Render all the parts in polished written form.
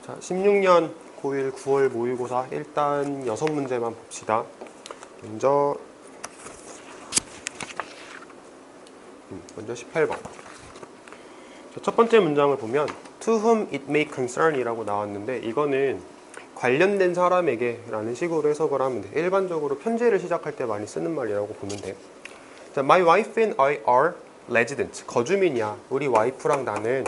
자, 16년 고1 9월 모의고사 일단 6문제만 봅시다. 먼저 18번. 첫 번째 문장을 보면 To whom it may concern 이라고 나왔는데 이거는 관련된 사람에게 라는 식으로 해석을 하면 돼. 일반적으로 편지를 시작할 때 많이 쓰는 말이라고 보면 돼. 자, My wife and I are residents. 거주민이야. 우리 와이프랑 나는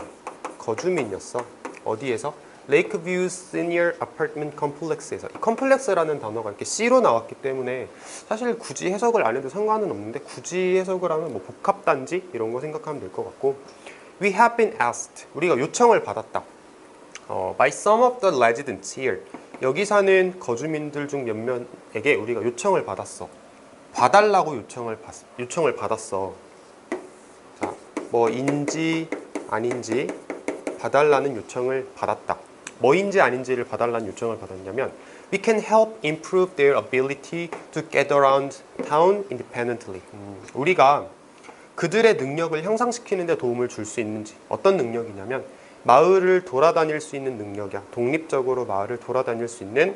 거주민이었어. 어디에서? Lakeview Senior Apartment Complex에서. 이 컴플렉스라는 단어가 이렇게 C로 나왔기 때문에 사실 굳이 해석을 안 해도 상관은 없는데 굳이 해석을 하면 뭐 복합단지 이런 거 생각하면 될 것 같고 We have been asked. 우리가 요청을 받았다. By some of the residents here. 여기 사는 거주민들 중 몇몇에게 우리가 요청을 받았어. 봐달라고 요청을 받았어. 자, 뭐인지 아닌지 봐달라는 요청을 받았다. 뭐인지 아닌지를 봐달라는 요청을 받았냐면 We can help improve their ability to get around town independently. 우리가 그들의 능력을 향상시키는 데 도움을 줄 수 있는지. 어떤 능력이냐면 마을을 돌아다닐 수 있는 능력이야. 독립적으로 마을을 돌아다닐 수 있는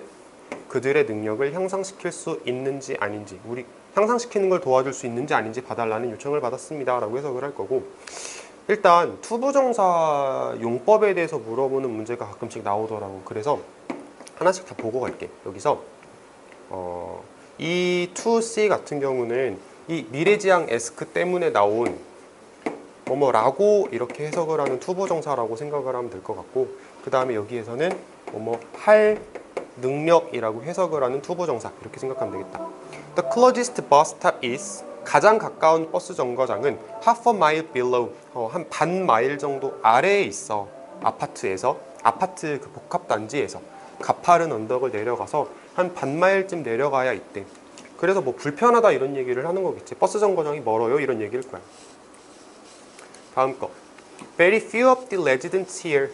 그들의 능력을 향상시킬 수 있는지 아닌지, 우리 향상시키는 걸 도와줄 수 있는지 아닌지 봐달라는 요청을 받았습니다 라고 해석을 할 거고, 일단 투부정사 용법에 대해서 물어보는 문제가 가끔씩 나오더라고. 그래서 하나씩 다 보고 갈게. 여기서 이 to see 같은 경우는 이 미래지향 에스크 때문에 나온 뭐뭐라고 이렇게 해석을 하는 투부정사라고 생각을 하면 될 것 같고, 그 다음에 여기에서는 뭐뭐 할 능력이라고 해석을 하는 투부정사 이렇게 생각하면 되겠다. The closest bus stop is. 가장 가까운 버스 정거장은 half a mile below. 한 반 마일 정도 아래에 있어. 아파트에서. 아파트 그 복합단지에서. 가파른 언덕을 내려가서 한 반 마일쯤 내려가야 있대. 그래서 뭐 불편하다 이런 얘기를 하는 거겠지. 버스 정거장이 멀어요 이런 얘기일 거야. 다음 거. Very few of the residents here.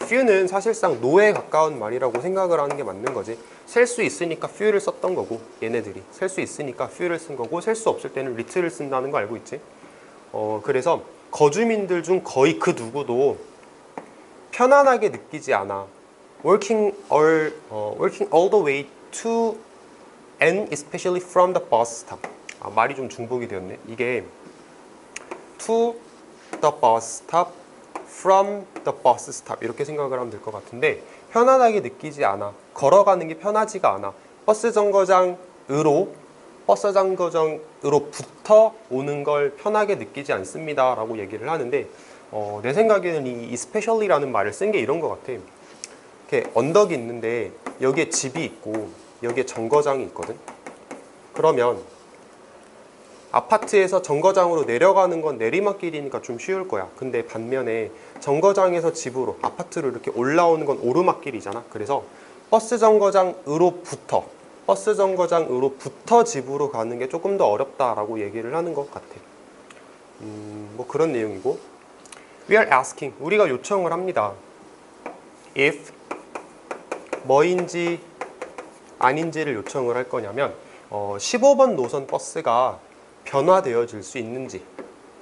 few는 사실상 no에 가까운 말이라고 생각을 하는 게 맞는 거지. 셀 수 있으니까 few를 썼던 거고, 얘네들이 셀 수 있으니까 few를 쓴 거고, 셀 수 없을 때는 little을 쓴다는 거 알고 있지? 그래서 거주민들 중 거의 그 누구도 편안하게 느끼지 않아. working all the way to and especially from the bus stop. 말이 좀 중복이 되었네. 이게 to the bus stop, from the bus stop 이렇게 생각을 하면 될 것 같은데, 편안하게 느끼지 않아. 걸어가는 게 편하지가 않아. 버스 정거장으로부터 오는 걸 편하게 느끼지 않습니다 라고 얘기를 하는데, 내 생각에는 이 especially라는 말을 쓴 게 이런 것 같아. 이렇게 언덕이 있는데 여기에 집이 있고 여기에 정거장이 있거든. 그러면 아파트에서 정거장으로 내려가는 건 내리막길이니까 좀 쉬울 거야. 근데 반면에 정거장에서 집으로, 아파트로 이렇게 올라오는 건 오르막길이잖아. 그래서 버스 정거장으로부터 집으로 가는 게 조금 더 어렵다라고 얘기를 하는 것 같아. 뭐 그런 내용이고, We are asking. 우리가 요청을 합니다. If 뭐인지 아닌지를 요청을 할 거냐면 15번 노선 버스가 변화되어질 수 있는지,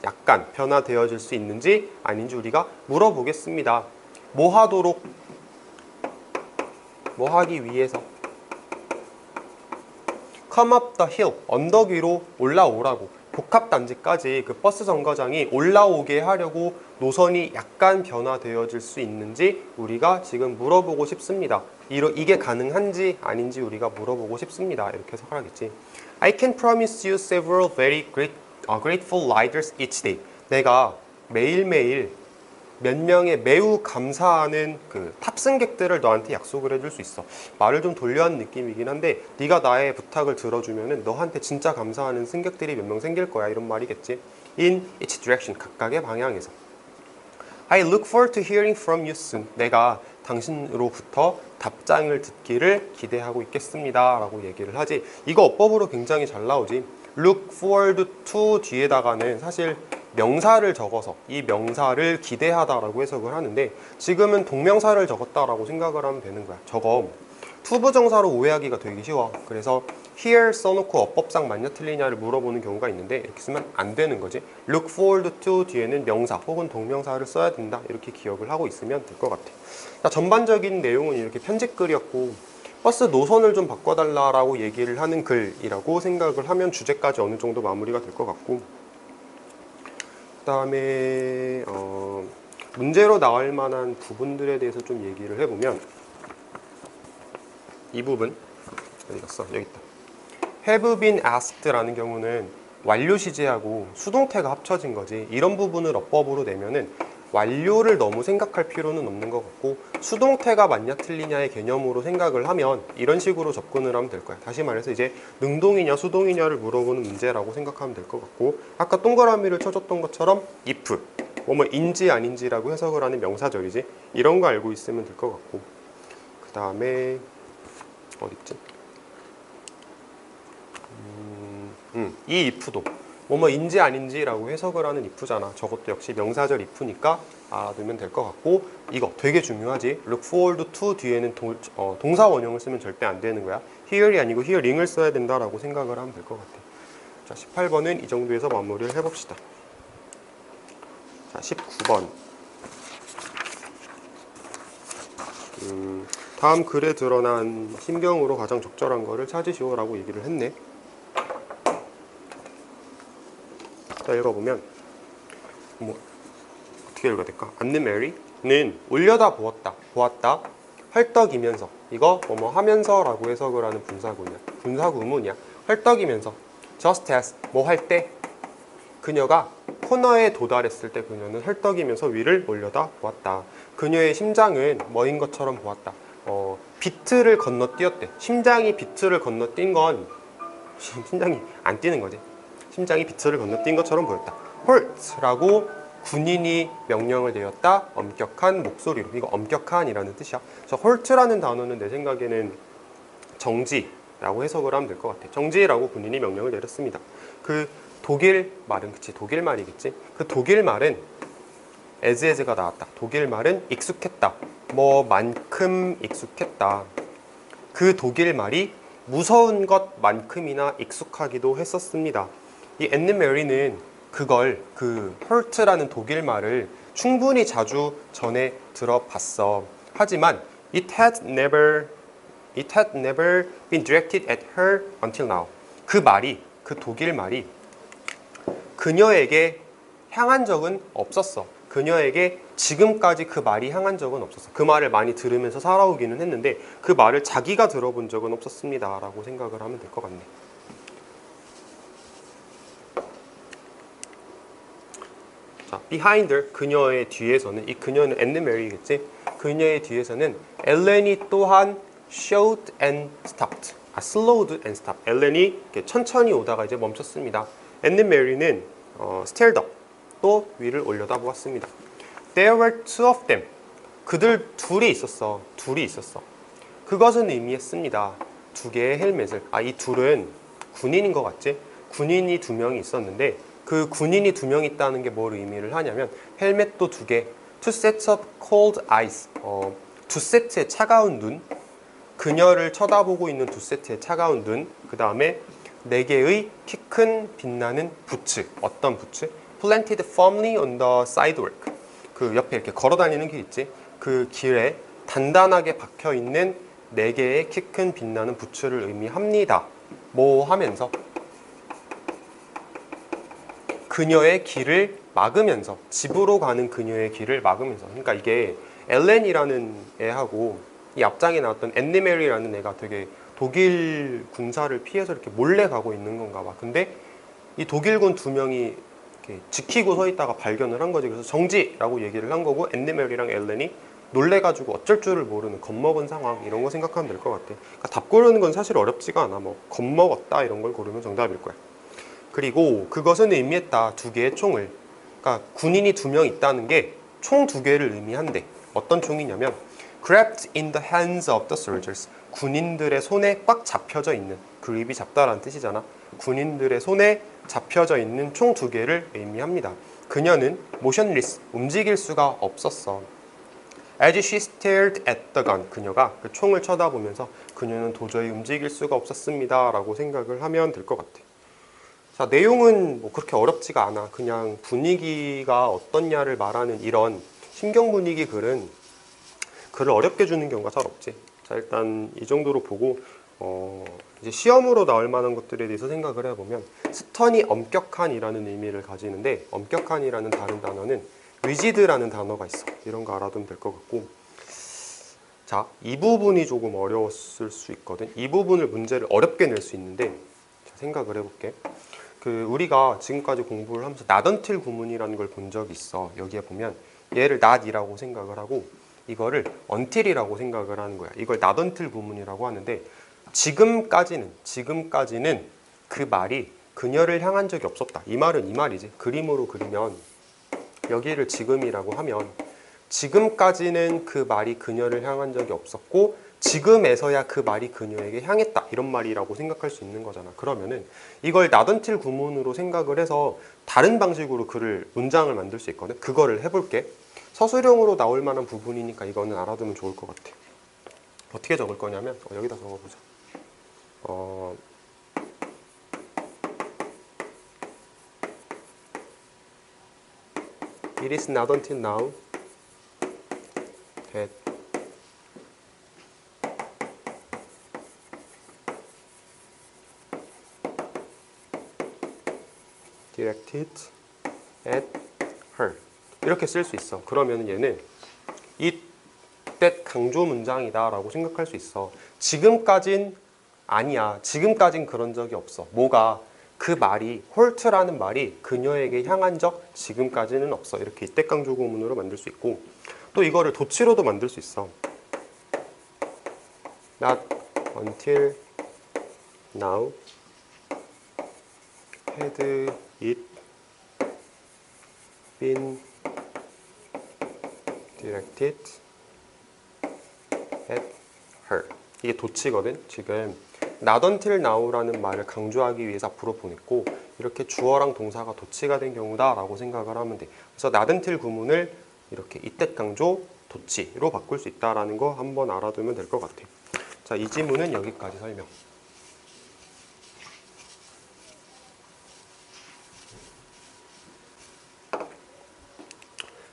약간 변화되어질 수 있는지 아닌지 우리가 물어보겠습니다. 뭐 하기 위해서? Come up the hill. 언덕 위로 올라오라고. 복합단지까지 그 버스 정거장이 올라오게 하려고 노선이 약간 변화되어질 수 있는지 우리가 지금 물어보고 싶습니다. 이게 가능한지 아닌지 우리가 물어보고 싶습니다. 이렇게 해석을 하겠지. I can promise you several very grateful riders each day. 내가 매일매일 몇 명의 매우 감사하는 그 탑승객들을 너한테 약속을 해줄 수 있어. 말을 좀 돌려한 느낌이긴 한데, 네가 나의 부탁을 들어주면은 너한테 진짜 감사하는 승객들이 몇 명 생길 거야 이런 말이겠지. In each direction. 각각의 방향에서. I look forward to hearing from you soon. 내가 당신으로부터 답장을 듣기를 기대하고 있겠습니다 라고 얘기를 하지. 이거 어법으로 굉장히 잘 나오지. Look forward to 뒤에다가는 사실 명사를 적어서 이 명사를 기대하다라고 해석을 하는데, 지금은 동명사를 적었다라고 생각을 하면 되는 거야. 저거 투부정사로 오해하기가 되게 쉬워. 그래서 here 써놓고 어법상 맞냐 틀리냐를 물어보는 경우가 있는데 이렇게 쓰면 안 되는 거지. look forward to 뒤에는 명사 혹은 동명사를 써야 된다. 이렇게 기억을 하고 있으면 될 것 같아. 자, 전반적인 내용은 이렇게 편집글이었고 버스 노선을 좀 바꿔달라고 얘기를 하는 글이라고 생각을 하면 주제까지 어느 정도 마무리가 될 것 같고, 그 다음에 문제로 나올 만한 부분들에 대해서 좀 얘기를 해보면, 이 부분 어디 갔어? 여기 있다. have been asked 라는 경우는 완료 시제하고 수동태가 합쳐진 거지. 이런 부분을 어법으로 내면은 완료를 너무 생각할 필요는 없는 것 같고, 수동태가 맞냐 틀리냐의 개념으로 생각을 하면 이런 식으로 접근을 하면 될 거야. 다시 말해서 이제 능동이냐 수동이냐를 물어보는 문제라고 생각하면 될 것 같고, 아까 동그라미를 쳐줬던 것처럼 if 뭐인지 아닌지라고 해석을 하는 명사절이지. 이런 거 알고 있으면 될 것 같고, 그 다음에 어딨지? 이 if도 뭐뭐인지 아닌지라고 해석을 하는 if잖아. 저것도 역시 명사절 if니까 알아두면 될 것 같고, 이거 되게 중요하지. look forward to 뒤에는 동사 원형을 쓰면 절대 안 되는 거야. here이 아니고 hearing을 써야 된다라고 생각을 하면 될 것 같아. 자, 18번은 이 정도에서 마무리를 해봅시다. 자, 19번. 다음 글에 드러난 심경으로 가장 적절한 거를 찾으시오라고 얘기를 했네. 자, 읽어보면 뭐 어떻게 읽어야 될까? Anne Mary는 올려다 보았다 헐떡이면서, 이거 뭐뭐 하면서라고 해석을 하는 분사구문이야. 헐떡이면서 just as 뭐 할 때, 그녀가 코너에 도달했을 때 그녀는 헐떡이면서 위를 올려다 보았다. 그녀의 심장은 뭐인 것처럼 보았다. 비트를 건너뛰었대. 심장이 비트를 건너뛴 건 심장이 안 뛰는 거지. 심장이 비트를 건너뛴 것처럼 보였다. halt라고 군인이 명령을 내렸다. 엄격한 목소리로. 이거 엄격한이라는 뜻이야. 그래서 halt라는 단어는 내 생각에는 정지라고 해석을 하면 될 것 같아. 정지라고 군인이 명령을 내렸습니다. 그 독일 말은, 그치, 독일 말이겠지. 그 독일 말은 as가 나왔다. 독일 말은 익숙했다. 뭐만큼 익숙했다. 그 독일 말이 무서운 것만큼이나 익숙하기도 했었습니다. 이 Anne Mary는 그 hurt라는 독일 말을 충분히 자주 전에 들어봤어. 하지만 it had never been directed at her until now. 그 독일 말이 그녀에게 향한 적은 없었어. 그녀에게 지금까지 그 말이 향한 적은 없었어. 그 말을 많이 들으면서 살아오기는 했는데 그 말을 자기가 들어본 적은 없었습니다 라고 생각을 하면 될 것 같네. 자, behind her, 그녀의 뒤에서는, 이 그녀는 Anne Mary겠지. 그녀의 뒤에서는 엘렌이 또한 slowed and stopped. slowed and stopped. 엘렌이 천천히 오다가 이제 멈췄습니다. Anne Mary는 stared up, 또 위를 올려다보았습니다. There were two of them. 그들 둘이 있었어. 그것은 의미했습니다. 두 개의 헬멧을. 이 둘은 군인인 것 같지? 군인이 두 명이 있었는데 그 군인이 두 명 있다는 게 뭘 의미를 하냐면 헬멧도 두 개, two sets of cold eyes, 두 세트의 차가운 눈, 그녀를 쳐다보고 있는 두 세트의 차가운 눈, 그 다음에 네 개의 키 큰 빛나는 부츠. 어떤 부츠? Planted firmly on the sidewalk. 그 옆에 이렇게 걸어다니는 길 있지? 그 길에 단단하게 박혀있는 네 개의 키 큰 빛나는 부츠를 의미합니다. 뭐 하면서? 그녀의 길을 막으면서, 집으로 가는 그녀의 길을 막으면서. 그러니까 이게 엘렌이라는 애하고 이 앞장에 나왔던 앤니 메리라는 애가 되게 독일 군사를 피해서 이렇게 몰래 가고 있는 건가 봐. 근데 이 독일군 두 명이 이렇게 지키고 서 있다가 발견을 한 거지. 그래서 정지라고 얘기를 한 거고, 앤니 메리랑 엘렌이 놀래가지고 어쩔 줄을 모르는 겁먹은 상황, 이런 거 생각하면 될 것 같아. 그러니까 답 고르는 건 사실 어렵지가 않아. 뭐 겁먹었다 이런 걸 고르면 정답일 거야. 그리고 그것은 의미했다. 두 개의 총을. 그러니까 군인이 두 명 있다는 게 총 두 개를 의미한대. 어떤 총이냐면 grabbed in the hands of the soldiers. 군인들의 손에 꽉 잡혀져 있는, 그립이 잡다라는 뜻이잖아. 군인들의 손에 잡혀져 있는 총 두 개를 의미합니다. 그녀는 motionless, 움직일 수가 없었어. As she stared at the gun, 그녀가 그 총을 쳐다보면서 그녀는 도저히 움직일 수가 없었습니다 라고 생각을 하면 될 것 같아. 자, 내용은 뭐 그렇게 어렵지가 않아. 그냥 분위기가 어떻냐를 말하는 이런 신경 분위기 글은 글을 어렵게 주는 경우가 잘 없지. 자, 일단 이 정도로 보고 이제 시험으로 나올 만한 것들에 대해서 생각을 해보면 스턴이 엄격한이라는 의미를 가지는데 엄격한이라는 다른 단어는 rigid라는 단어가 있어. 이런 거 알아두면 될 것 같고, 자, 이 부분이 조금 어려웠을 수 있거든. 이 부분을 문제를 어렵게 낼 수 있는데, 자, 생각을 해볼게. 우리가 지금까지 공부를 하면서 not until 구문이라는 걸 본 적이 있어. 여기에 보면 얘를 not이라고 생각을 하고 이거를 until이라고 생각을 하는 거야. 이걸 not until 구문이라고 하는데 지금까지는 그 말이 그녀를 향한 적이 없었다. 이 말은 이 말이지. 그림으로 그리면 여기를 지금이라고 하면 지금까지는 그 말이 그녀를 향한 적이 없었고 지금에서야 그 말이 그녀에게 향했다. 이런 말이라고 생각할 수 있는 거잖아. 그러면은 이걸 not until 구문으로 생각을 해서 다른 방식으로 문장을 만들 수 있거든. 그거를 해볼게. 서술형으로 나올 만한 부분이니까 이거는 알아두면 좋을 것 같아. 어떻게 적을 거냐면 여기다 적어보자. It is not until now that directed at her. 이렇게 쓸 수 있어. 그러면 얘는 it that 강조 문장이다 라고 생각할 수 있어. 지금까진 아니야. 지금까진 그런 적이 없어. 뭐가? 그 말이 홀트라는 말이 그녀에게 향한 적 지금까지는 없어. 이렇게 이때 강조 구문으로 만들 수 있고, 또 이거를 도치로도 만들 수 있어. Not until now had it been directed at her. 이게 도치거든. 지금 not until now라는 말을 강조하기 위해서 앞으로 보냈고 이렇게 주어랑 동사가 도치가 된 경우다 라고 생각을 하면 돼. 그래서 not until 구문을 이렇게 이때 강조 도치로 바꿀 수 있다는 거 한번 알아두면 될 것 같아. 자, 이 지문은 여기까지 설명.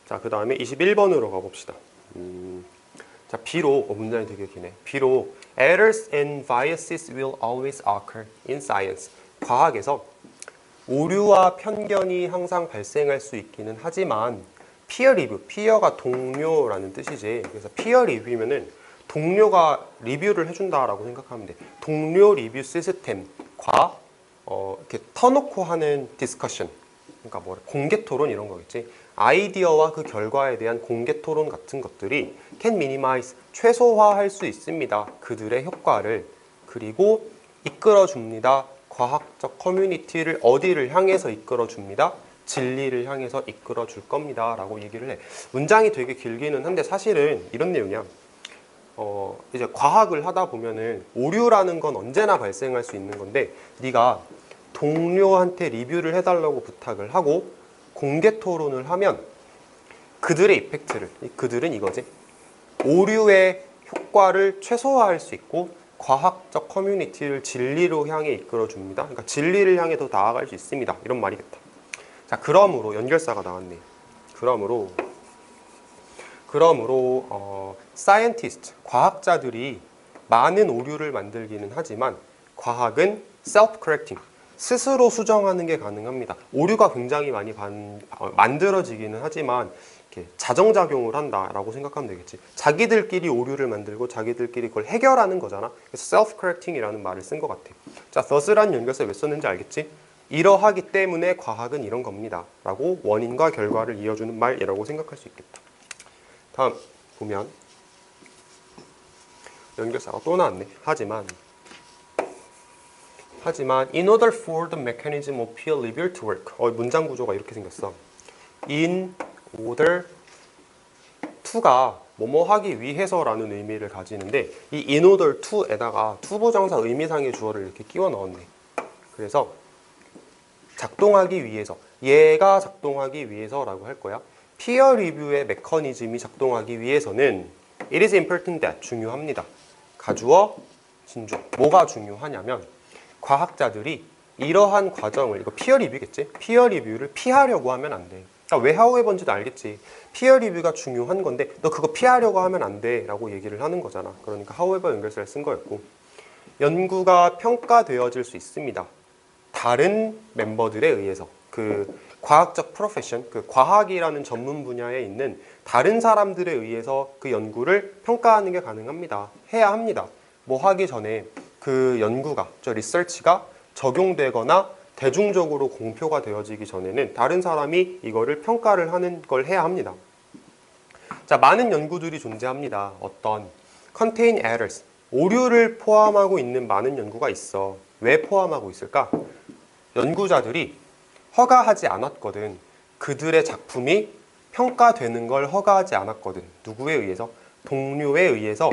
자, 그 다음에 21번으로 가봅시다. 자, 비록, 문장이 되게 기네. 비록 errors and biases will always occur in science. 과학에서 오류와 편견이 항상 발생할 수 있기는 하지만 peer review, peer가 동료라는 뜻이지. 그래서 peer review면은 동료가 리뷰를 해준다라고 생각하면 돼. 동료 리뷰 시스템과 이렇게 터놓고 하는 디스커션, 그러니까 뭐 공개 토론 이런 거겠지. 아이디어와 그 결과에 대한 공개 토론 같은 것들이 can minimize, 최소화할 수 있습니다. 그들의 효과를. 그리고 이끌어줍니다. 과학적 커뮤니티를 어디를 향해서 이끌어줍니다. 진리를 향해서 이끌어줄 겁니다. 라고 얘기를 해. 문장이 되게 길기는 한데 사실은 이런 내용이야. 이제 과학을 하다 보면은 오류라는 건 언제나 발생할 수 있는 건데 네가 동료한테 리뷰를 해달라고 부탁을 하고 공개 토론을 하면 그들의 이펙트를, 그들은 이거지. 오류의 효과를 최소화할 수 있고 과학적 커뮤니티를 진리로 향해 이끌어줍니다. 그러니까 진리를 향해 더 나아갈 수 있습니다. 이런 말이겠다. 자, 그러므로 연결사가 나왔네. 그러므로 scientist, 과학자들이 많은 오류를 만들기는 하지만 과학은 self-correcting, 스스로 수정하는 게 가능합니다. 오류가 굉장히 많이 만들어지기는 하지만 이렇게 자정작용을 한다라고 생각하면 되겠지. 자기들끼리 오류를 만들고 자기들끼리 그걸 해결하는 거잖아. 그래서 self-correcting이라는 말을 쓴 것 같아. 자, thus라는 연결사 왜 썼는지 알겠지? 이러하기 때문에 과학은 이런 겁니다. 라고 원인과 결과를 이어주는 말이라고 생각할 수 있겠다. 다음 보면 연결사가 또 나왔네. 하지만 in order for the mechanism of peer review to work. 문장 구조가 이렇게 생겼어. in order to가 뭐뭐 하기 위해서라는 의미를 가지는데 이 in order to에다가 투부정사 의미상의 주어를 이렇게 끼워 넣었네. 그래서 작동하기 위해서, 얘가 작동하기 위해서라고 할 거야. 피어 리뷰의 메커니즘이 작동하기 위해서는 it is important that 중요합니다. 가주어, 진주어. 뭐가 중요하냐면 과학자들이 이러한 과정을, 이거 피어 리뷰겠지? 피어 리뷰를 피하려고 하면 안 돼. 그러니까 왜 however인지도 알겠지. 피어 리뷰가 중요한 건데 너 그거 피하려고 하면 안 돼 라고 얘기를 하는 거잖아. 그러니까 however 연결사를 쓴 거였고, 연구가 평가되어질 수 있습니다. 다른 멤버들에 의해서. 그 과학적 프로페션, 그 과학이라는 전문 분야에 있는 다른 사람들에 의해서 그 연구를 평가하는 게 가능합니다. 해야 합니다. 뭐 하기 전에 그 연구가, 저 리서치가 적용되거나 대중적으로 공표가 되어지기 전에는 다른 사람이 이거를 평가를 하는 걸 해야 합니다. 자, 많은 연구들이 존재합니다. 어떤 contain errors, 오류를 포함하고 있는 많은 연구가 있어. 왜 포함하고 있을까? 연구자들이 허가하지 않았거든. 그들의 작품이 평가되는 걸 허가하지 않았거든. 누구에 의해서? 동료에 의해서.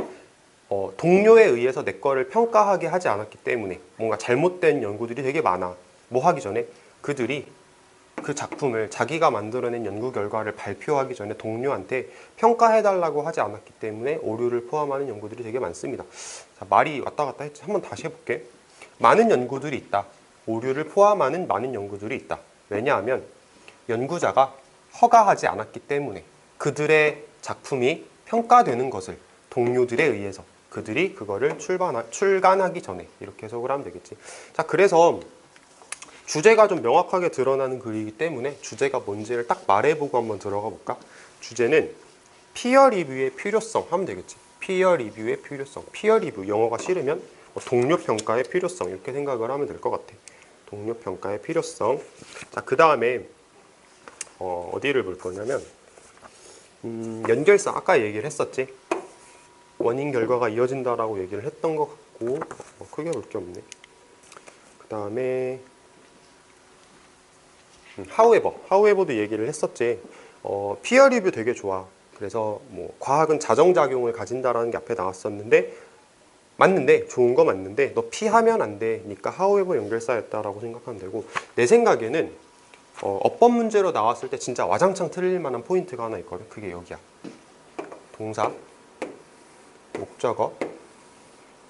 동료에 의해서 내 거를 평가하게 하지 않았기 때문에 뭔가 잘못된 연구들이 되게 많아. 뭐 하기 전에 그들이 그 작품을, 자기가 만들어낸 연구 결과를 발표하기 전에 동료한테 평가해달라고 하지 않았기 때문에 오류를 포함하는 연구들이 되게 많습니다. 자, 말이 왔다 갔다 했지. 한번 다시 해볼게. 많은 연구들이 있다. 오류를 포함하는 많은 연구들이 있다. 왜냐하면 연구자가 허가하지 않았기 때문에 그들의 작품이 평가되는 것을 동료들에 의해서 그들이 그거를 출간하기 전에, 이렇게 해석을 하면 되겠지. 자, 그래서 주제가 좀 명확하게 드러나는 글이기 때문에 주제가 뭔지를 딱 말해보고 한번 들어가 볼까? 주제는 피어 리뷰의 필요성 하면 되겠지. 피어 리뷰의 필요성. 피어 리뷰, 영어가 싫으면 동료 평가의 필요성, 이렇게 생각을 하면 될 것 같아. 동료 평가의 필요성. 자, 그 다음에 어디를 볼 거냐면 연결사, 아까 얘기를 했었지. 원인 결과가 이어진다라고 얘기를 했던 것 같고, 크게 볼 게 없네. 그 다음에 however도 얘기를 했었지. 피어 리뷰 되게 좋아. 그래서 뭐 과학은 자정작용을 가진다라는 게 앞에 나왔었는데, 맞는데, 좋은 거 맞는데 너 피하면 안 되니까 however 연결사였다라고 생각하면 되고, 내 생각에는 어법 문제로 나왔을 때 진짜 와장창 틀릴 만한 포인트가 하나 있거든. 그게 여기야. 동사, 목적어,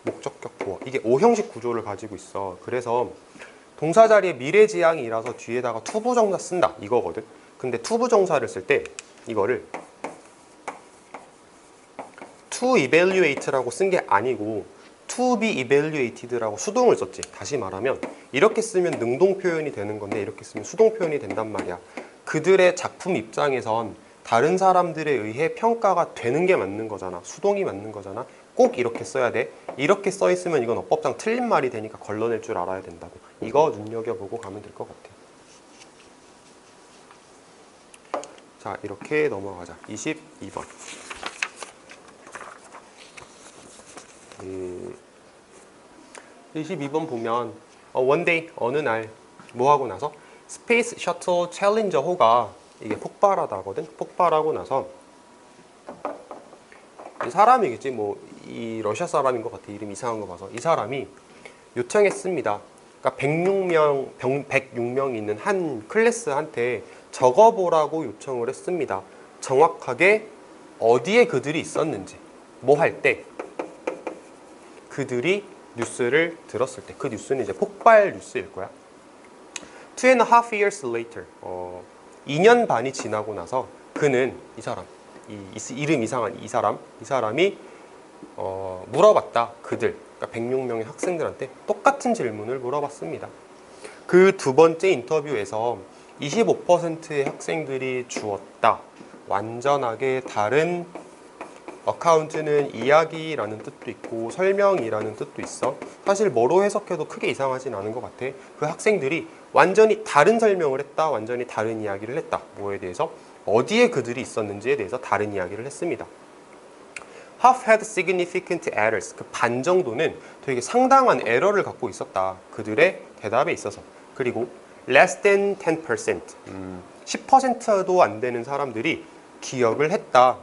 목적격 보어. 이게 O형식 구조를 가지고 있어. 그래서 동사 자리에 미래지향이라서 뒤에다가 투부정사 쓴다, 이거거든. 근데 투부정사를 쓸 때 이거를 to evaluate라고 쓴 게 아니고 to be evaluated라고 수동을 썼지. 다시 말하면 이렇게 쓰면 능동 표현이 되는 건데 이렇게 쓰면 수동 표현이 된단 말이야. 그들의 작품 입장에선 다른 사람들에 의해 평가가 되는 게 맞는 거잖아. 수동이 맞는 거잖아. 꼭 이렇게 써야 돼. 이렇게 써 있으면 이건 어법상 틀린 말이 되니까 걸러낼 줄 알아야 된다고. 이거 눈여겨보고 가면 될 것 같아. 자, 이렇게 넘어가자. 22번. 22번 보면 one day, 어느 날 뭐 하고 나서 스페이스 셔틀 챌린저 호가 이게 폭발하다거든. 폭발하고 나서 이 사람이겠지. 뭐 이 러시아 사람인 것 같아. 이름 이상한 거 봐서. 이 사람이 요청했습니다. 그러니까 106명이 있는 한 클래스한테 적어보라고 요청을 했습니다. 정확하게 어디에 그들이 있었는지, 뭐 할 때, 그들이 뉴스를 들었을 때. 그 뉴스는 이제 폭발 뉴스일 거야. 2.5 years later, 2년 반이 지나고 나서 그는, 이 사람, 이름 이상한 이 사람이 물어봤다. 그들, 그러니까 106명의 학생들한테 똑같은 질문을 물어봤습니다. 그 두 번째 인터뷰에서 25%의 학생들이 주었다. 완전하게 다른, 어카운트는 이야기라는 뜻도 있고 설명이라는 뜻도 있어. 사실 뭐로 해석해도 크게 이상하진 않은 것 같아. 그 학생들이 완전히 다른 설명을 했다. 완전히 다른 이야기를 했다. 뭐에 대해서? 어디에 그들이 있었는지에 대해서 다른 이야기를 했습니다. Half had significant errors. 그 반 정도는 되게 상당한 에러를 갖고 있었다. 그들의 대답에 있어서. 그리고 less than 10%. 10%도 안 되는 사람들이 기억을 했다.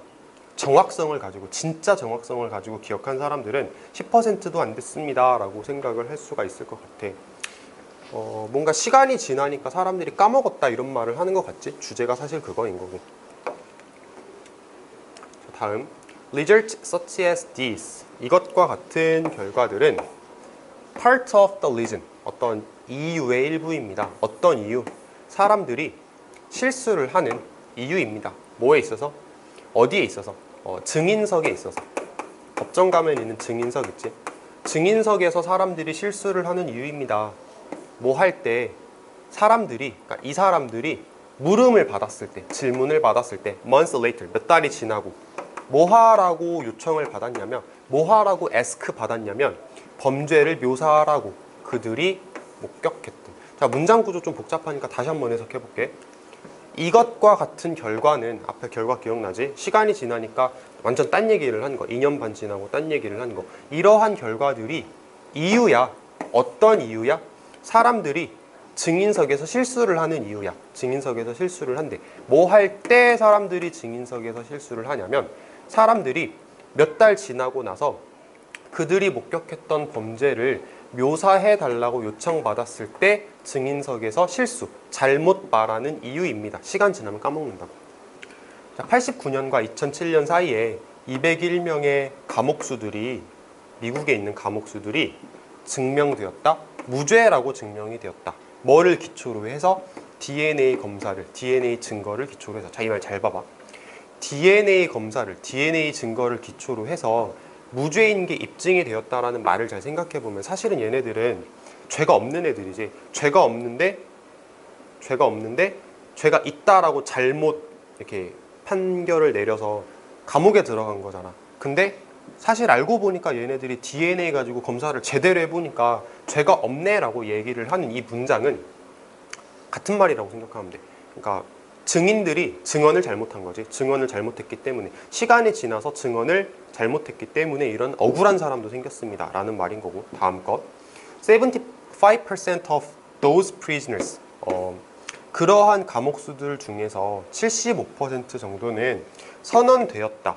정확성을 가지고, 진짜 정확성을 가지고 기억한 사람들은 10%도 안 됐습니다 라고 생각을 할 수가 있을 것 같아. 뭔가 시간이 지나니까 사람들이 까먹었다 이런 말을 하는 것 같지? 주제가 사실 그거인 거고. 다음 Results such as these 이것과 같은 결과들은 part of the reason 어떤 이유의 일부입니다. 어떤 이유? 사람들이 실수를 하는 이유입니다. 뭐에 있어서? 어디에 있어서? 증인석에 있어서. 법정 가면 있는 증인석 있지? 증인석에서 사람들이 실수를 하는 이유입니다. 뭐 할 때 사람들이, 그러니까 이 사람들이 물음을 받았을 때, 질문을 받았을 때, months later, 몇 달이 지나고 뭐 하라고 요청을 받았냐면, 뭐 하라고 ask 받았냐면 범죄를 묘사하라고 그들이 목격했던. 자, 문장 구조 좀 복잡하니까 다시 한번 해석해 볼게. 이것과 같은 결과는, 앞에 결과 기억나지? 시간이 지나니까 완전 딴 얘기를 한 거, 2년 반 지나고 딴 얘기를 한 거. 이러한 결과들이 이유야. 어떤 이유야? 사람들이 증인석에서 실수를 하는 이유야. 증인석에서 실수를 한대. 뭐 할 때 사람들이 증인석에서 실수를 하냐면, 사람들이 몇 달 지나고 나서 그들이 목격했던 범죄를 묘사해 달라고 요청받았을 때 증인석에서 실수, 잘못 말하는 이유입니다. 시간 지나면 까먹는다고. 자, 89년과 2007년 사이에 201명의 감옥수들이, 미국에 있는 감옥수들이 증명되었다. 무죄라고 증명이 되었다. 뭐를 기초로 해서? DNA 검사를, DNA 증거를 기초로 해서. 자, 이 말 잘 봐봐. DNA 검사를, DNA 증거를 기초로 해서 무죄인 게 입증이 되었다라는 말을 잘 생각해 보면 사실은 얘네들은 죄가 없는 애들이지. 죄가 없는데 죄가 있다라고 잘못 이렇게 판결을 내려서 감옥에 들어간 거잖아. 근데 사실 알고 보니까 얘네들이 DNA 가지고 검사를 제대로 해보니까 죄가 없네라고 얘기를 하는 이 문장은 같은 말이라고 생각하면 돼. 그러니까 증인들이 증언을 잘못한 거지. 증언을 잘못했기 때문에, 시간이 지나서 증언을 잘못했기 때문에 이런 억울한 사람도 생겼습니다 라는 말인 거고. 다음 것, 75% of those prisoners, 그러한 감옥수들 중에서 75% 정도는 선언되었다.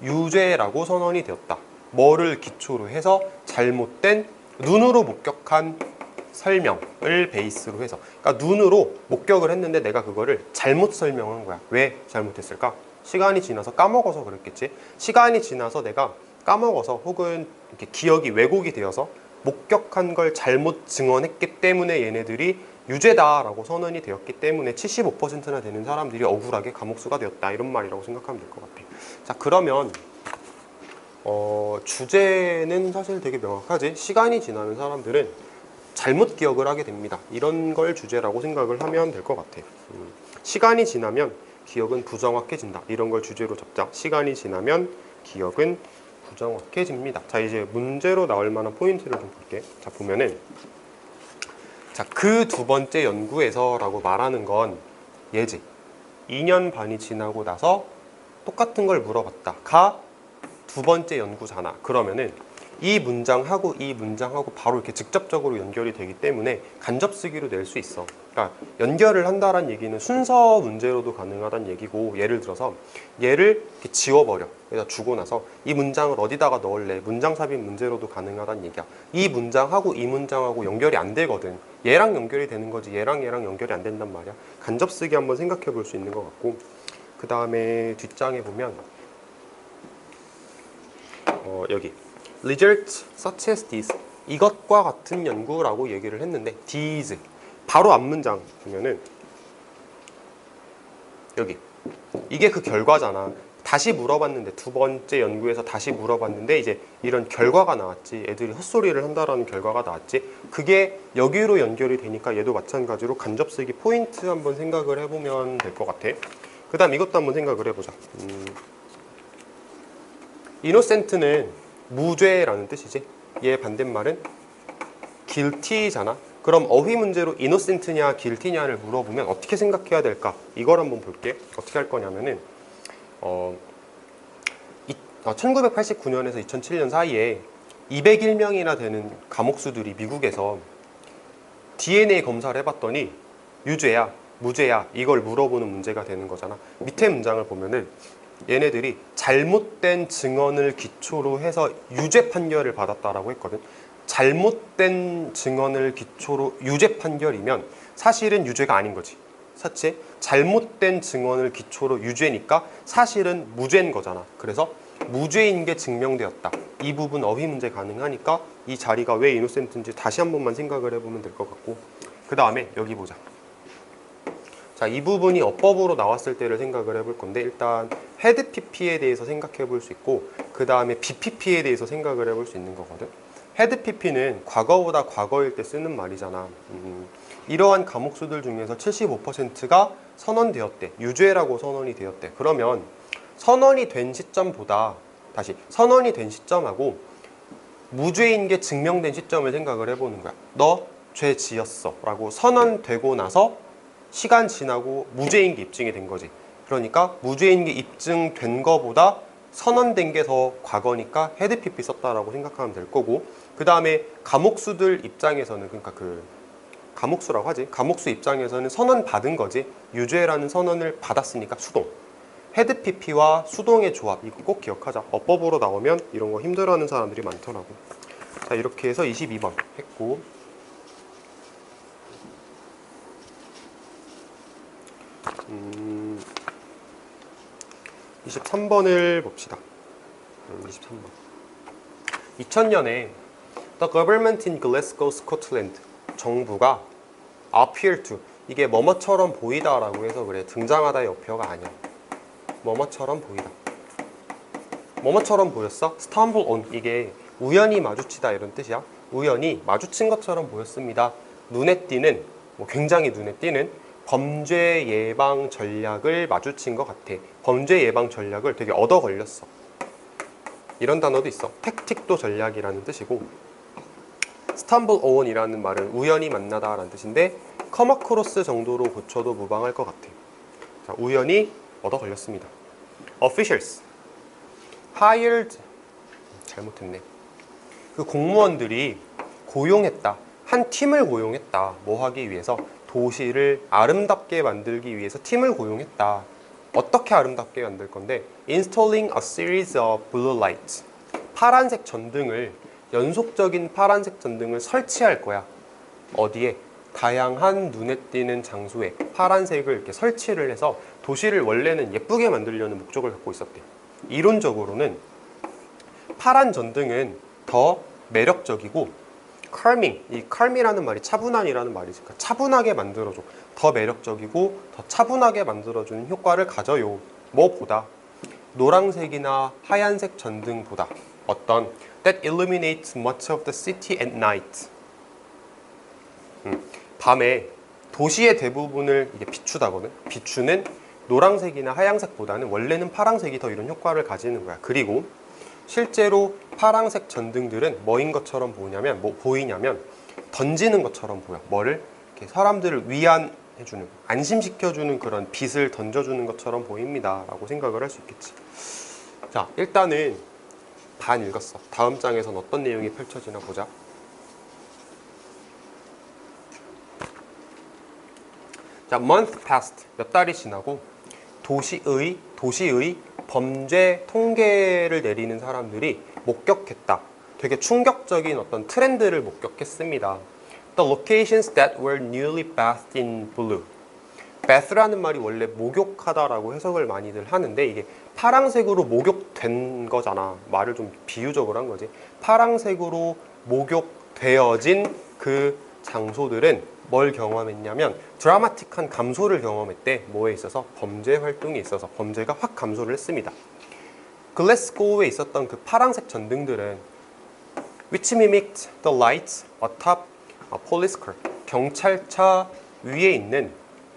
유죄라고 선언이 되었다. 뭐를 기초로 해서? 잘못된 눈으로 목격한 설명을 베이스로 해서. 그러니까 눈으로 목격을 했는데 내가 그거를 잘못 설명한 거야. 왜 잘못했을까? 시간이 지나서 까먹어서 그랬겠지. 시간이 지나서 내가 까먹어서 혹은 이렇게 기억이 왜곡이 되어서 목격한 걸 잘못 증언했기 때문에 얘네들이 유죄다라고 선언이 되었기 때문에 75%나 되는 사람들이 억울하게 감옥수가 되었다. 이런 말이라고 생각하면 될 것 같아. 자, 그러면 주제는 사실 되게 명확하지. 시간이 지나면 사람들은 잘못 기억을 하게 됩니다. 이런 걸 주제라고 생각을 하면 될 것 같아. 시간이 지나면 기억은 부정확해진다. 이런 걸 주제로 잡자. 시간이 지나면 기억은 부정확해집니다. 자, 이제 문제로 나올 만한 포인트를 좀 볼게. 자, 보면은, 자, 그 두 번째 연구에서라고 말하는 건 얘지. 2년 반이 지나고 나서 똑같은 걸 물어봤다. 가 두 번째 연구잖아. 그러면은 이 문장하고 이 문장하고 바로 이렇게 직접적으로 연결이 되기 때문에 간접쓰기로 낼 수 있어. 그러니까 연결을 한다는 얘기는 순서 문제로도 가능하다는 얘기고, 예를 들어서 얘를 이렇게 지워버려. 여기다 주고 나서 이 문장을 어디다가 넣을래? 문장 삽입 문제로도 가능하다는 얘기야. 이 문장하고 이 문장하고 연결이 안 되거든. 얘랑 연결이 되는 거지 얘랑 연결이 안 된단 말이야. 간접쓰기 한번 생각해 볼 수 있는 것 같고, 그 다음에 뒷장에 보면 여기 Results such as these, 이것과 같은 연구라고 얘기를 했는데 these, 바로 앞 문장 보면은 여기 이게 그 결과잖아. 다시 물어봤는데, 두 번째 연구에서 다시 물어봤는데 이제 이런 결과가 나왔지. 애들이 헛소리를 한다라는 결과가 나왔지. 그게 여기로 연결이 되니까 얘도 마찬가지로 간접쓰기 포인트 한번 생각을 해보면 될 것 같아. 그 다음 이것도 한번 생각을 해보자. innocent는 무죄라는 뜻이지. 얘 반대말은 guilty잖아. 그럼 어휘 문제로 innocent냐 guilty냐를 물어보면 어떻게 생각해야 될까? 이걸 한번 볼게. 어떻게 할 거냐면은 1989년에서 2007년 사이에 201명이나 되는 감옥수들이 미국에서 DNA 검사를 해봤더니 유죄야, 무죄야, 이걸 물어보는 문제가 되는 거잖아. 밑에 문장을 보면은 얘네들이 잘못된 증언을 기초로 해서 유죄 판결을 받았다라고 했거든. 잘못된 증언을 기초로 유죄 판결이면 사실은 유죄가 아닌 거지. 사치 잘못된 증언을 기초로 유죄니까 사실은 무죄인 거잖아. 그래서 무죄인 게 증명되었다. 이 부분 어휘 문제 가능하니까 이 자리가 왜 이노센트인지 다시 한 번만 생각을 해보면 될 것 같고, 그 다음에 여기 보자. 자, 이 부분이 어법으로 나왔을 때를 생각을 해볼 건데, 일단 헤드 PP에 대해서 생각해 볼 수 있고, 그 다음에 BPP에 대해서 생각을 해볼 수 있는 거거든. 헤드 PP는 과거보다 과거일 때 쓰는 말이잖아. 이러한 과목수들 중에서 75%가 선언되었대. 유죄라고 선언이 되었대. 그러면 선언이 된 시점보다, 다시 선언이 된 시점하고 무죄인 게 증명된 시점을 생각을 해보는 거야. 너 죄 지었어 라고 선언되고 나서 시간 지나고 무죄인 게 입증이 된 거지. 그러니까 무죄인 게 입증된 거보다 선언된 게 더 과거니까 헤드 PP 썼다라고 생각하면 될 거고, 그 다음에 과목수들 입장에서는, 그러니까 그 과목수라고 하지, 과목수 입장에서는 선언 받은 거지. 유죄라는 선언을 받았으니까 수동. 헤드 PP와 수동의 조합, 이거 꼭 기억하자. 어법으로 나오면 이런 거 힘들어하는 사람들이 많더라고. 자, 이렇게 해서 22번 했고, 23번을 봅시다. 23번. 2000년에 The government in Glasgow, Scotland, 정부가 appear to, 이게 뭐뭐처럼 보이다라고 해서 그래. 등장하다의 어표가 아니야. 뭐뭐처럼 보이다. 뭐뭐처럼 보였어? stumble on, 이게 우연히 마주치다 이런 뜻이야. 우연히 마주친 것처럼 보였습니다. 눈에 띄는, 굉장히 눈에 띄는 범죄 예방 전략을 마주친 것 같아. 범죄 예방 전략을 되게 얻어 걸렸어. 이런 단어도 있어. 택틱도 전략이라는 뜻이고, stumble on이라는 말은 우연히 만나다 라는 뜻인데, come across 정도로 고쳐도 무방할 것 같아. 자, 우연히 얻어 걸렸습니다. officials, hired, 잘못했네. 그 공무원들이 고용했다. 한 팀을 고용했다. 뭐 하기 위해서? 도시를 아름답게 만들기 위해서 팀을 고용했다. 어떻게 아름답게 만들 건데? Installing a series of blue lights. 파란색 전등을, 연속적인 파란색 전등을 설치할 거야. 어디에? 다양한 눈에 띄는 장소에 파란색을 이렇게 설치를 해서 도시를 원래는 예쁘게 만들려는 목적을 갖고 있었대. 이론적으로는 파란 전등은 더 매력적이고, calming, 이 calm이라는 말이 차분한이라는 말이지. 그러니까 차분하게 만들어줘. 더 매력적이고 더 차분하게 만들어주는 효과를 가져요. 뭐보다? 노란색이나 하얀색 전등보다. 어떤? That illuminates much of the city at night. 밤에 도시의 대부분을 이게 비추다거든. 비추는 노란색이나 하얀색보다는 원래는 파란색이 더 이런 효과를 가지는 거야. 그리고 실제로 파란색 전등들은 뭐인 것처럼 보이냐면 던지는 것처럼 보여. 뭐를? 이렇게 사람들을 위안해주는, 안심시켜주는 그런 빛을 던져주는 것처럼 보입니다 라고 생각을 할 수 있겠지. 자, 일단은 반 읽었어. 다음 장에선 어떤 내용이 펼쳐지나 보자. 자, month passed, 몇 달이 지나고 도시의 범죄 통계를 내리는 사람들이 목격했다. 되게 충격적인 어떤 트렌드를 목격했습니다. The locations that were newly bathed in blue. bath라는 말이 원래 목욕하다라고 해석을 많이들 하는데, 이게 파랑색으로 목욕된 거잖아. 말을 좀 비유적으로 한 거지. 파랑색으로 목욕되어진 그 장소들은 뭘 경험했냐면 드라마틱한 감소를 경험했대. 뭐에 있어서? 범죄 활동에 있어서 범죄가 확 감소를 했습니다. 글래스고우에 있었던 그 파란색 전등들은 which mimicked the lights atop a police car. 경찰차 위에 있는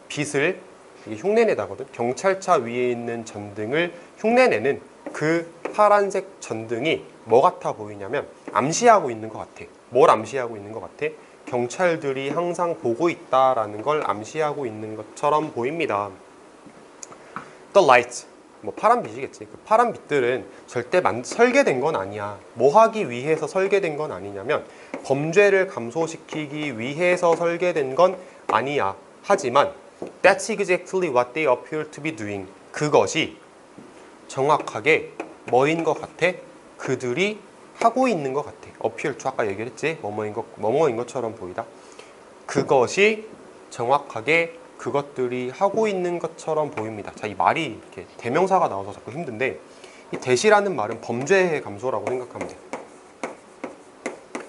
빛을, 이게 흉내내다거든. 경찰차 위에 있는 전등을 흉내내는 그 파란색 전등이 뭐 같아 보이냐면 암시하고 있는 것 같아. 뭘 암시하고 있는 것 같아? 경찰들이 항상 보고 있다라는 걸 암시하고 있는 것처럼 보입니다. The lights, 뭐 파란 빛이겠지. 그 파란 빛들은 절대 설계된 건 아니야. 뭐 하기 위해서 설계된 건 아니냐면 범죄를 감소시키기 위해서 설계된 건 아니야. 하지만 that's exactly what they appear to be doing. 그것이 정확하게 뭐인 것 같아? 그들이 하고 있는 것 같아. appear to, 아까 얘기를 했지. 뭐뭐인 것처럼 보이다. 그것이 정확하게 그것들이 하고 있는 것처럼 보입니다. 자, 이 말이 이렇게 대명사가 나와서 자꾸 힘든데 이 대시라는 말은 범죄의 감소라고 생각하면 돼요.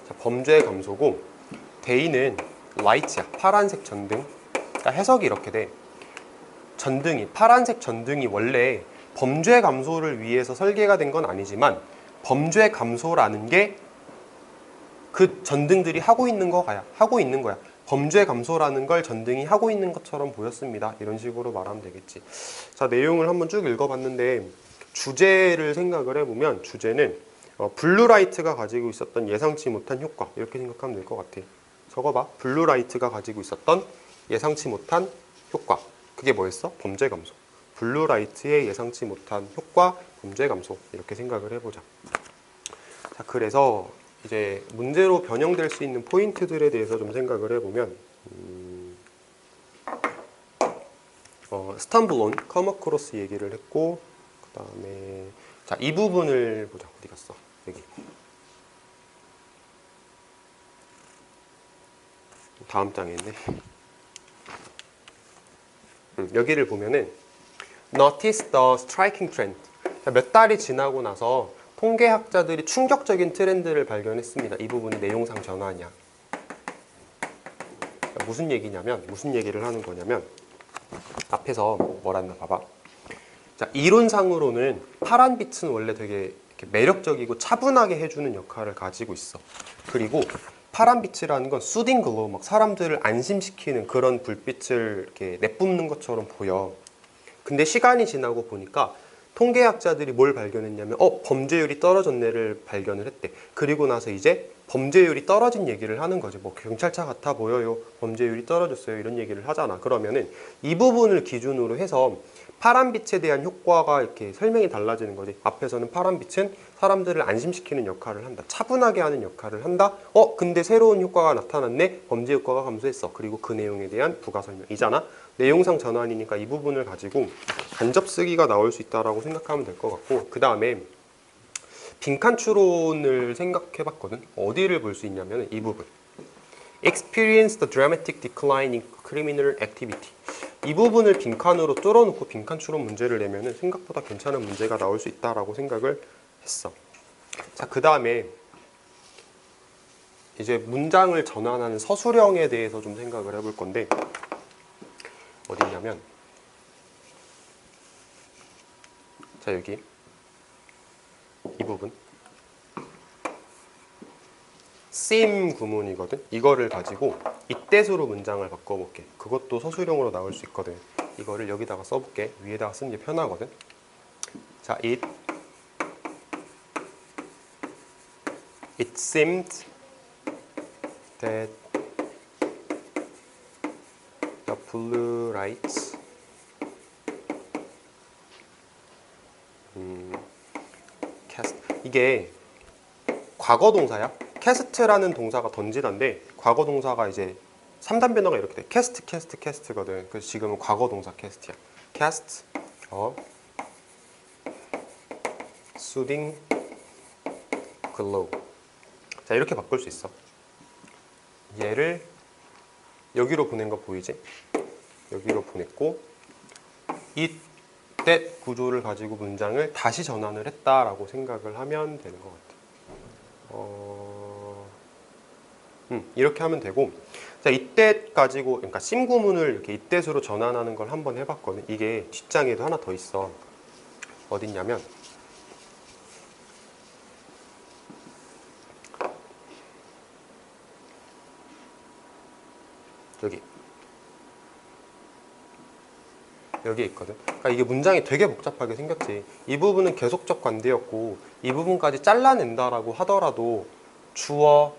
자, 범죄의 감소고 데이는 light야, 파란색 전등. 그러니까 해석이 이렇게 돼. 전등이, 파란색 전등이 원래 범죄 감소를 위해서 설계가 된 건 아니지만 범죄 감소라는 게 그 전등들이 하고 있는 거야. 범죄 감소라는 걸 전등이 하고 있는 것처럼 보였습니다. 이런 식으로 말하면 되겠지. 자, 내용을 한번 쭉 읽어봤는데 주제를 생각을 해보면 주제는 블루라이트가 가지고 있었던 예상치 못한 효과 이렇게 생각하면 될 것 같아. 적어봐. 블루라이트가 가지고 있었던 예상치 못한 효과. 그게 뭐였어? 범죄 감소. 블루라이트의 예상치 못한 효과, 범죄 감소 이렇게 생각을 해보자. 자, 그래서 이제 문제로 변형될 수 있는 포인트들에 대해서 좀 생각을 해보면 stumble on, come across 얘기를 했고 그 다음에 자, 이 부분을 보자. 어디 갔어? 여기 다음 장에 있네. 여기를 보면은 Notice the striking trend. 자, 몇 달이 지나고 나서 통계학자들이 충격적인 트렌드를 발견했습니다. 이 부분이 내용상 전환이야. 무슨 얘기냐면, 무슨 얘기를 하는 거냐면 앞에서 뭐라나 봐봐. 자, 이론상으로는 파란 빛은 원래 되게 이렇게 매력적이고 차분하게 해주는 역할을 가지고 있어. 그리고 파란 빛이라는 건 수딩 글로우, 막 사람들을 안심시키는 그런 불빛을 이렇게 내뿜는 것처럼 보여. 근데 시간이 지나고 보니까 통계학자들이 뭘 발견했냐면 범죄율이 떨어졌네를 발견을 했대. 그리고 나서 이제 범죄율이 떨어진 얘기를 하는 거지. 뭐 경찰차 같아 보여요. 범죄율이 떨어졌어요. 이런 얘기를 하잖아. 그러면은 이 부분을 기준으로 해서 파란빛에 대한 효과가 이렇게 설명이 달라지는 거지. 앞에서는 파란빛은 사람들을 안심시키는 역할을 한다. 차분하게 하는 역할을 한다. 근데 새로운 효과가 나타났네. 범죄 효과가 감소했어. 그리고 그 내용에 대한 부가 설명이잖아. 내용상 전환이니까 이 부분을 가지고 간접 쓰기가 나올 수 있다라고 생각하면 될 것 같고, 그 다음에 빈칸 추론을 생각해 봤거든. 어디를 볼 수 있냐면 이 부분. Experience the dramatic decline in criminal activity. 이 부분을 빈칸으로 뚫어놓고 빈칸 추론 문제를 내면은 생각보다 괜찮은 문제가 나올 수 있다라고 생각을 했어. 자, 그 다음에 이제 문장을 전환하는 서술형에 대해서 좀 생각을 해볼 건데 어디냐면 자, 여기 이 부분 seem 구문이거든. 이거를 가지고 이때수로 문장을 바꿔볼게. 그것도 서술형으로 나올 수 있거든. 이거를 여기다가 써볼게. 위에다가 쓰는 게 편하거든. 자, it seemed that the blue lights cast. 이게 과거 동사야. 캐스트라는 동사가 던지다인데 과거 동사가 이제 3단 변화가 이렇게 돼. 캐스트거든. 그래서 지금은 과거 동사 캐스트야. cast soothing glow. 자, 이렇게 바꿀 수 있어. 얘를 여기로 보낸 거 보이지? 여기로 보냈고 이 that 구조를 가지고 문장을 다시 전환을 했다라고 생각을 하면 되는 것 같아. 이렇게 하면 되고, 자, 이때 가지고, 그러니까 심 구문을 이렇게 이때수로 전환하는 걸 한번 해봤거든. 이게 뒷장에도 하나 더 있어. 어딨냐면, 여기 있거든. 그러니까 이게 문장이 되게 복잡하게 생겼지. 이 부분은 계속적 관대였고, 이 부분까지 잘라낸다라고 하더라도 주어,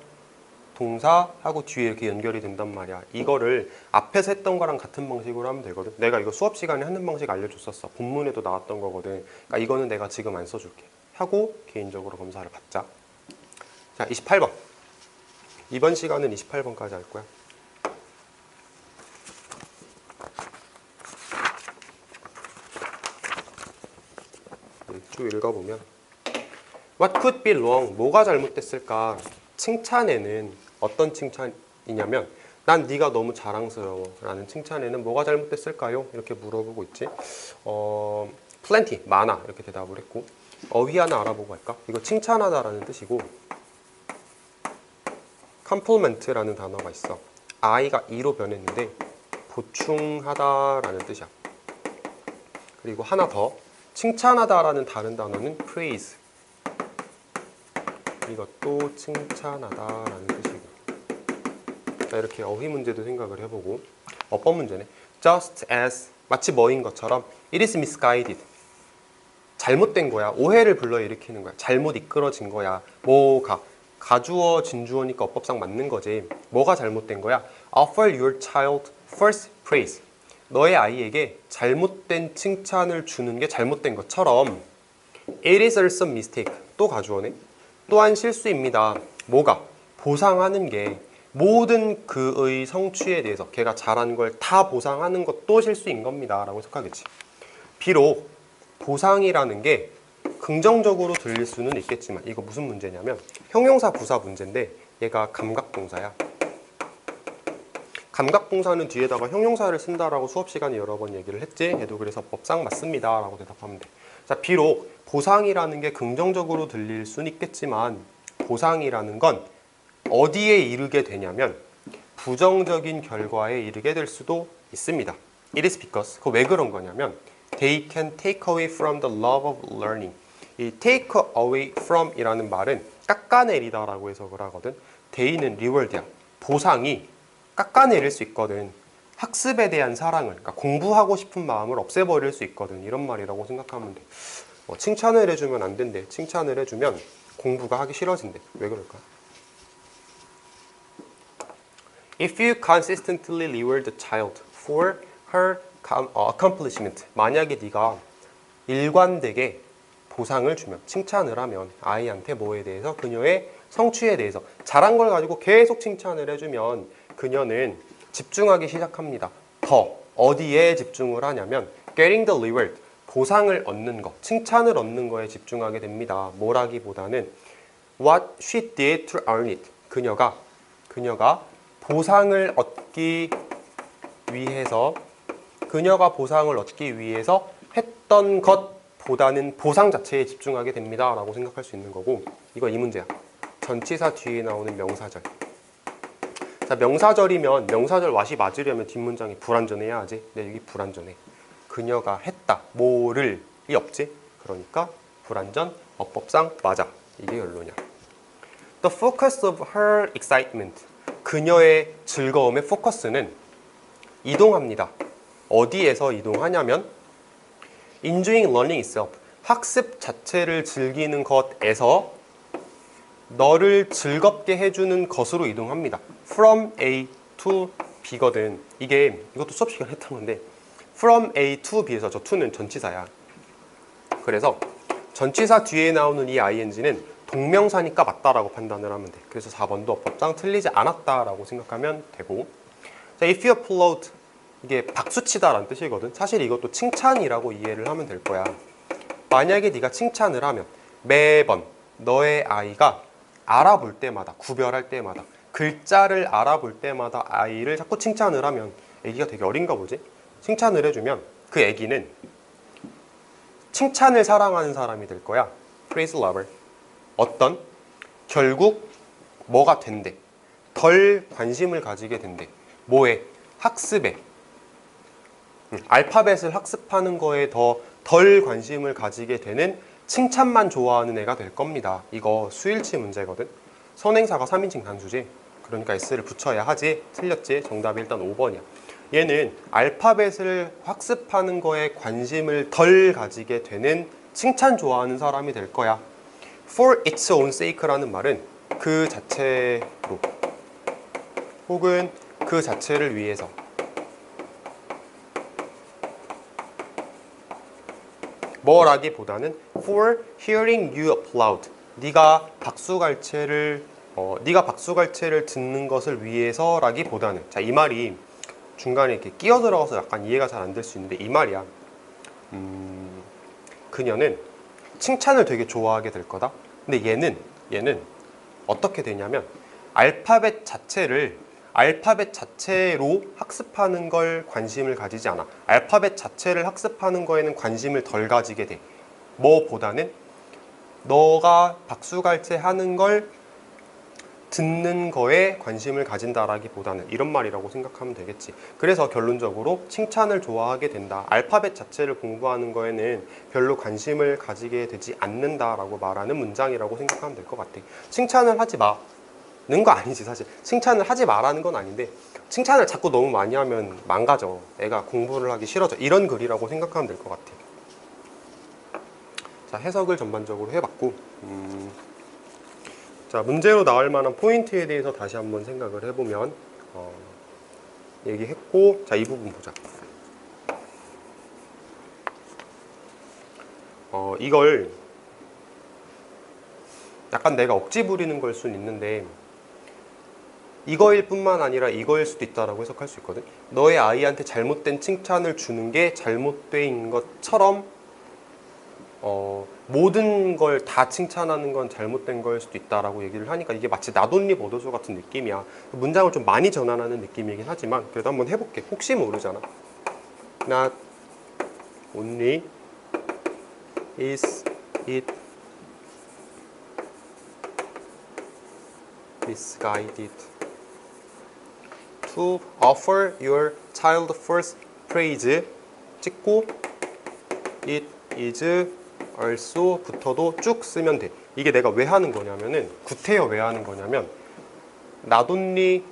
동사하고 뒤에 이렇게 연결이 된단 말이야. 이거를 앞에서 했던 거랑 같은 방식으로 하면 되거든. 내가 이거 수업 시간에 하는 방식 알려줬었어. 본문에도 나왔던 거거든. 그러니까 이거는 내가 지금 안 써줄게. 하고 개인적으로 검사를 받자. 자, 28번. 이번 시간은 28번까지 할 거야. 쭉 읽어보면 What could be wrong? 뭐가 잘못됐을까? 칭찬에는 어떤 칭찬이냐면 난 네가 너무 자랑스러워 라는 칭찬에는 뭐가 잘못됐을까요? 이렇게 물어보고 있지. plenty, 많아 이렇게 대답을 했고, 어휘 하나 알아보고 할까? 이거 칭찬하다라는 뜻이고, compliment라는 단어가 있어. I가 E로 변했는데 보충하다라는 뜻이야. 그리고 하나 더, 칭찬하다라는 다른 단어는 praise. 이것도 칭찬하다라는 뜻이고. 자, 이렇게 어휘 문제도 생각을 해보고, 어법 문제네. Just as, 마치 뭐인 것처럼 it is misguided. 잘못된 거야. 오해를 불러일으키는 거야. 잘못 이끌어진 거야. 뭐가 가주어 진주어니까 어법상 맞는 거지. 뭐가 잘못된 거야? Offer your child first praise. 너의 아이에게 잘못된 칭찬을 주는 게 잘못된 것처럼 it is also a mistake. 또 가주어네. 또한 실수입니다. 뭐가? 보상하는 게 모든 그의 성취에 대해서 걔가 잘한 걸 다 보상하는 것도 실수인 겁니다 라고 해석하겠지. 비록 보상이라는 게 긍정적으로 들릴 수는 있겠지만, 이거 무슨 문제냐면 형용사 부사 문제인데 얘가 감각동사야. 감각동사는 뒤에다가 형용사를 쓴다라고 수업 시간에 여러 번 얘기를 했지. 얘도 그래서 법상 맞습니다 라고 대답하면 돼. 자, 비록 보상이라는 게 긍정적으로 들릴 수는 있겠지만 보상이라는 건 어디에 이르게 되냐면 부정적인 결과에 이르게 될 수도 있습니다. It is because, 그거 왜 그런 거냐면 they can take away from the love of learning. 이 take away from 이라는 말은 깎아내리다 라고 해석을 하거든. they는 reward야. 보상이 깎아내릴 수 있거든. 학습에 대한 사랑을, 그러니까 공부하고 싶은 마음을 없애버릴 수 있거든. 이런 말이라고 생각하면 돼. 칭찬을 해주면 안 된대. 칭찬을 해주면 공부가 하기 싫어진대. 왜 그럴까? If you consistently reward the child for her accomplishment. 만약에 네가 일관되게 보상을 주면, 칭찬을 하면 아이한테 뭐에 대해서? 그녀의 성취에 대해서 잘한 걸 가지고 계속 칭찬을 해주면 그녀는 집중하기 시작합니다. 더 어디에 집중을 하냐면 getting the reward, 보상을 얻는 거, 칭찬을 얻는 거에 집중하게 됩니다. 뭐라기보다는 what she did to earn it. 그녀가 보상을 얻기 위해서 했던 것보다는 보상 자체에 집중하게 됩니다 라고 생각할 수 있는 거고, 이거 이 문제야. 전치사 뒤에 나오는 명사절. 자, 명사절이면 명사절 왓이 맞으려면 뒷문장이 불완전해야 하지. 근데 여기 불완전해. 그녀가 했다. 뭐를 이 없지. 그러니까 불완전, 어법상 맞아. 이게 결론이야. The focus of her excitement. 그녀의 즐거움의 포커스는 이동합니다. 어디에서 이동하냐면 enjoying learning itself. 학습 자체를 즐기는 것에서 너를 즐겁게 해주는 것으로 이동합니다. From A to B거든. 이것도 수업 시간에 했던 건데 From A to B에서 저 to는 전치사야. 그래서 전치사 뒤에 나오는 이 ing는 동명사니까 맞다라고 판단을 하면 돼. 그래서 4번도 어법상 틀리지 않았다라고 생각하면 되고, 자, if you applaud, 이게 박수치다라는 뜻이거든. 사실 이것도 칭찬이라고 이해를 하면 될 거야. 만약에 네가 칭찬을 하면 매번 너의 아이가 알아볼 때마다, 구별할 때마다, 글자를 알아볼 때마다 아이를 자꾸 칭찬을 하면 애기가 되게 어린가 보지? 칭찬을 해주면 그 애기는 칭찬을 사랑하는 사람이 될 거야. praise lover. 결국 뭐가 된대? 덜 관심을 가지게 된대. 뭐에? 학습에. 알파벳을 학습하는 거에 덜 관심을 가지게 되는 칭찬만 좋아하는 애가 될 겁니다. 이거 수일치 문제거든. 선행사가 3인칭 단수지. 그러니까 S를 붙여야 하지. 틀렸지. 정답이 일단 5번이야. 얘는 알파벳을 학습하는 거에 관심을 덜 가지게 되는 칭찬 좋아하는 사람이 될 거야. For its own sake라는 말은 그 자체로 혹은 그 자체를 위해서, 뭐라기보다는 for hearing you applaud. 네가 박수갈채를 듣는 것을 위해서라기보다는, 자, 이 말이 중간에 이렇게 끼어 들어가서 약간 이해가 잘 안 될 수 있는데 이 말이야. 그녀는 칭찬을 되게 좋아하게 될 거다. 근데 얘는 어떻게 되냐면 알파벳 자체를 알파벳 자체로 학습하는 걸 관심을 가지지 않아. 알파벳 자체를 학습하는 거에는 관심을 덜 가지게 돼. 뭐보다는 너가 박수갈채 하는 걸 듣는 거에 관심을 가진다라기보다는 이런 말이라고 생각하면 되겠지. 그래서 결론적으로 칭찬을 좋아하게 된다. 알파벳 자체를 공부하는 거에는 별로 관심을 가지게 되지 않는다라고 말하는 문장이라고 생각하면 될 것 같아. 칭찬을 하지 마는 거 아니지 사실. 칭찬을 하지 마라는 건 아닌데 칭찬을 자꾸 너무 많이 하면 망가져. 애가 공부를 하기 싫어져. 이런 글이라고 생각하면 될 것 같아. 자, 해석을 전반적으로 해봤고 자, 문제로 나올 만한 포인트에 대해서 다시 한번 생각을 해보면 얘기했고, 자, 이 부분 보자. 이걸 약간 내가 억지 부리는 걸 수는 있는데 이거일 뿐만 아니라 이거일 수도 있다라고 해석할 수 있거든. 너의 아이한테 잘못된 칭찬을 주는 게 잘못된 것처럼 모든 걸 다 칭찬하는 건 잘못된 거일 수도 있다라고 얘기를 하니까 이게 마치 나돈립 얻어줘 같은 느낌이야. 문장을 좀 많이 전환하는 느낌이긴 하지만 그래도 한번 해볼게. 혹시 모르잖아. Not only is it misguided to offer your child first praise 찍고 it is also 부터도 쭉 쓰면 돼. 이게 내가 왜 하는 거냐면은 구태여 왜 하는 거냐면 나돈니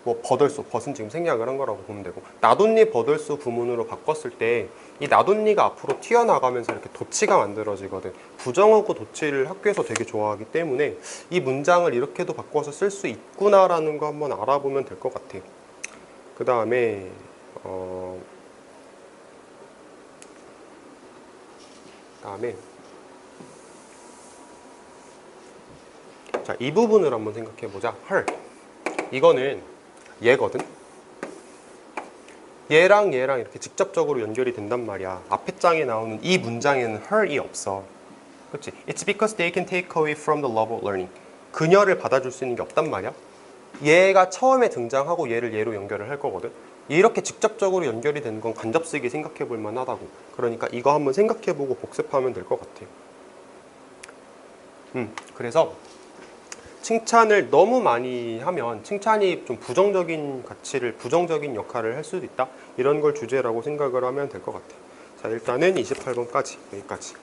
뭐 버덜소, 벗은 지금 생략을 한 거라고 보면 되고 나돈니 버덜소 구문으로 바꿨을 때 이 나돈니가 앞으로 튀어나가면서 이렇게 도치가 만들어지거든. 부정어구 도치를 학교에서 되게 좋아하기 때문에 이 문장을 이렇게도 바꿔서 쓸 수 있구나라는 거 한번 알아보면 될 것 같아. 그 다음에 자, 이 부분을 한번 생각해 보자. her. 이거는 얘거든. 얘랑 이렇게 직접적으로 연결이 된단 말이야. 앞에 장에 나오는 이 문장에는 her이 없어. 그렇지? It's because they can take away from the love of learning. 그녀를 받아줄 수 있는 게 없단 말이야. 얘가 처음에 등장하고 얘를 얘로 연결을 할 거거든. 이렇게 직접적으로 연결이 되는 건 간접쓰기 생각해 볼 만하다고. 그러니까 이거 한번 생각해 보고 복습하면 될 것 같아. 그래서 칭찬을 너무 많이 하면 칭찬이 좀 부정적인 가치를, 부정적인 역할을 할 수도 있다. 이런 걸 주제라고 생각을 하면 될 것 같아. 자, 일단은 28번까지 여기까지.